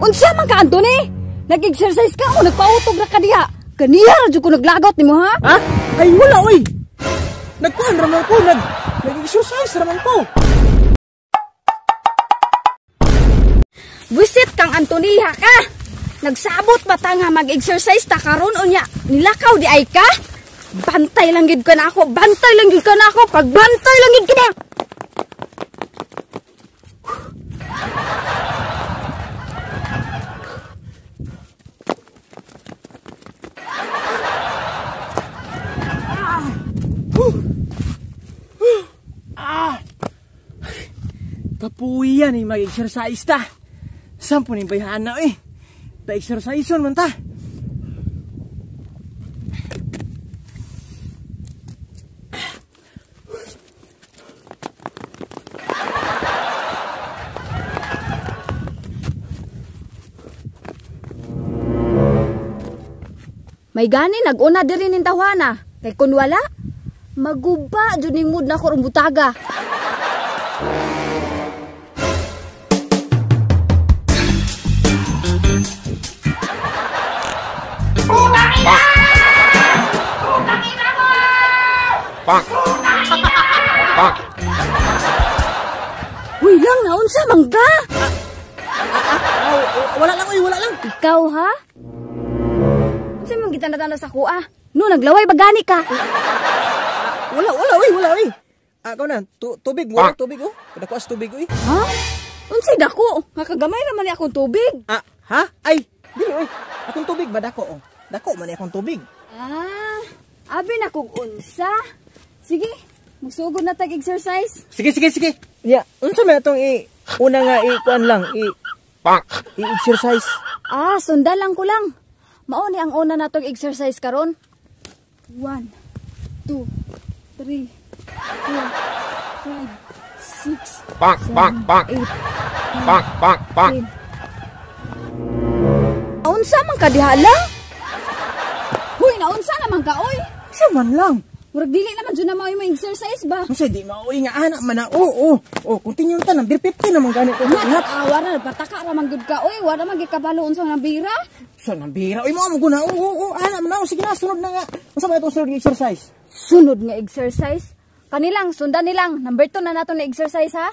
Unsa man ka Anthony? Nag-exercise ka o nagpautog na ka diha? Kaniya jud ko naglagot nimo ha? Ha? Ay wala oy. Nagkuhan raman ko, nag-exercise raman ko. Buisit kang Anthony ha ka. Nagsabot ba ta nga mag-exercise ta karon unya? Nilakaw di ay ka? Bantay lang gid ka na ako. Bantay lang gid ka na ako. Pagbantay lang gid ka na. Kapuyan eh, mag-exercise ta. Saan po ni bayhana eh? Ta-exercise man ta. May gani nag-una diri nin tawana. Kay kun wala, maguba jud ning mood na ko butaga. Uy lang na unsa mangga? Wala lang oy, wala lang. Ikaw ha? Unsa man gitanda-tanda sa kuha? No naglaway bagani ka. Wala oy. Ako na, tubig mo, tubig oh. Kadako as tubig oy. Ha? Unsay dako? Makagamay naman ni akong tubig. Ha? Ay, dili oy. Akong tubig ba dako oh. Dako man ni akong tubig. Abi na kog unsa. Sige, magsugod na tag-exercise. Sige. Ya, unsa man atong una nga kuan lang, i-exercise. Sundan lang ko lang. Mao ni ang una natong exercise karon. 1 2 3 4 5 6 8 Unsa man ka diha lang? Huy, naunsa naman ka oy? Sa man lang. Murag dili naman jud na mao yung exercise ba? Unsa di maoy nga anak man na. Continue ta nang bir 50 naman ganito. Wala pataka ra man gud ka oy, wala man gikabalo unsa nang bira. So nang bira. Oy mo guna. Anak man na. Sige na sunod na nga. Unsa ba itong sunod nga exercise? Sunod nga exercise? Kanilang sundan nilang. Number 2 na nato na exercise ha.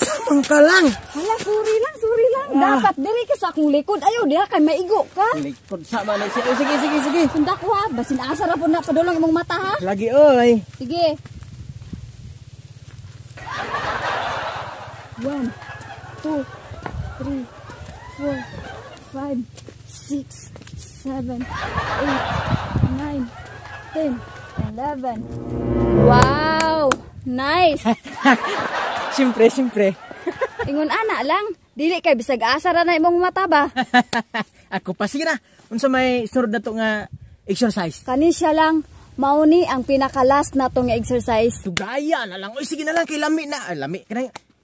Samang ka lang. Hala, sorry lang. Dapat diri ka sa akong likod. Ayaw diha kay maigo ka. Likod sama na. Sige. Sunda ko ha. Basin asa ra pud na padulong imong mata ha. Lagi oy. Sige. 1 2 3 4 5 6 7 8 9 10 11 Wow! Nice! Siyempre. Ingon ana lang. Dili kay bisag asa ra na imong mata ba? Ako pa sige na. Unsa may sunod na to nga exercise? Kani siya lang. Mauni ang pinaka-last na to nga exercise. Tugaya na lang. Oy sige na lang kay lami na. Lami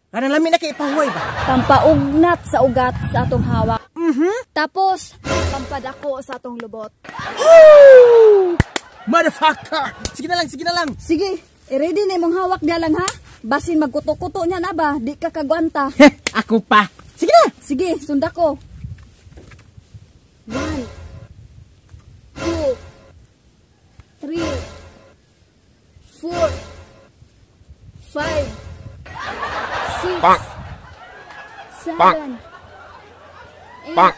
kanang lami na kay pahuway ba? Pampaugnat sa ugat sa atong hawak. Tapos pampadako sa atong lubot. Motherfucker! Sige na lang. Sige, i-ready na imong hawak dia lang ha. Basin magkuto-kuto niya na ba? Di ka kagwanta. Ako pa. Sige na. Sige, sunda ko. 1 2 3 4 5 6 7 8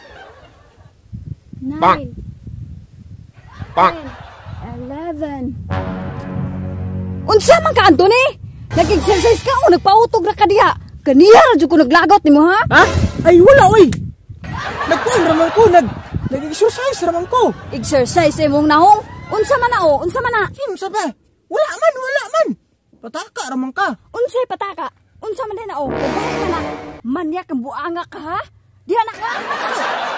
9 10 11 Unsa man ka Anthony? Nag-exercise ka o nagpautog ra ka diha? Kaniya jud ko naglagot nimo ha? Ha? Ay wala oy. Nagkuhan raman ko, nag-exercise raman ko. Exercise imong nahong? Unsa man na o? Unsa man na? Unsa ba? Wala man. Pataka raman ka. Unsay pataka? Unsa man na o? Kagahi man na. Manyak ang buanga ka ha? Diha na ka?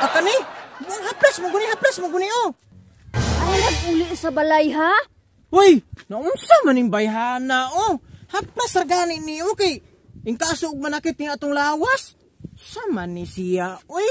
Akani? Haplas mo guni oh. Ay nag-uli sa balay ha? Hoy, naunsa man ning bayhana oh. Haplas ra gani ni okay. In kaso ug manakit ni atong lawas. Sama ni siya, oy.